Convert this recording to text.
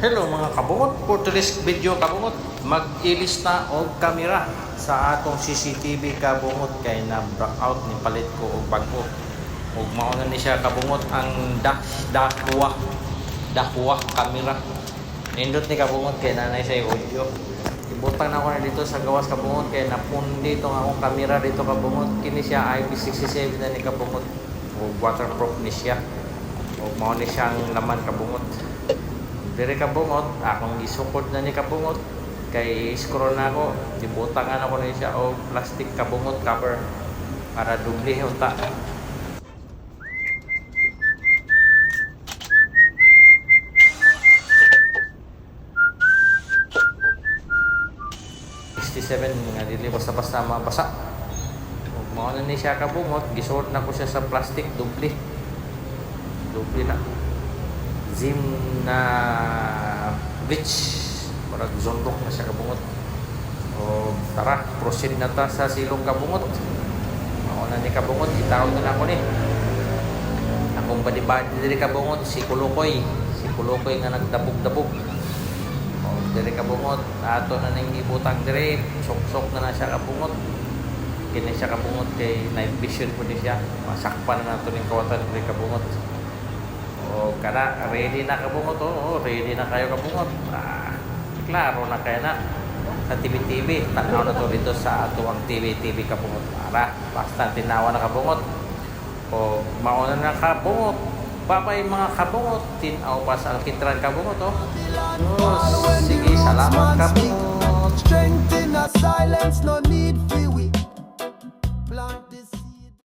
Hello mga kabungot, for today's video kabungot, mag-ilista og kamera sa atong CCTV kabungot kay na blackout ni palit ko og bago. Ug mauna ni siya kabungot ang dakwa kamera. Nindot ni kabungot kay nanay sa audio. Ibutang na ko na dito sa gawas kabungot kay napundi itong akong kamera dito kabungot. Kini siya IP67 na ni kabungot. Ug waterproof ni siya. Ug mao ni siyang laman kabungot. Dire kabungot, akong isukod na ni kabungot kay scroll na ako, dibutangan ako na siya o plastic kabungot cover para dubli unta. Nga dili basta-basta mabasa. Ug mao na ni siya kabungot, gisuot na ko siya sa plastic dubli. Dubli na. Zim na bleach para zonrok na siya kabungot. O tara, proceed na ta sa silong kabungot. Ako na ni kabungot, itawag na ako ni akong badi-badi diri kabungot, si Kulukoy nga nagdabog-dabog. O diri kabungot, ato na ning ibutang diri, sok-sok na siya kabungot. Kini siya kabungot kay night vision po ni siya, masakpan na nato ning kawatan diri kabungot. O kada ready na kabungot, ready na kayo kabungot. Klaro na kayo na sa TV. Tanaw na to dito sa atuang TV kabungot. Para basta tinawa na kabungot. O mauna na kabungot. Babay mga kabungot, tinaw pa sa alkitran kabungot. Sige, salamat kabungot. Strength in a silence, no need for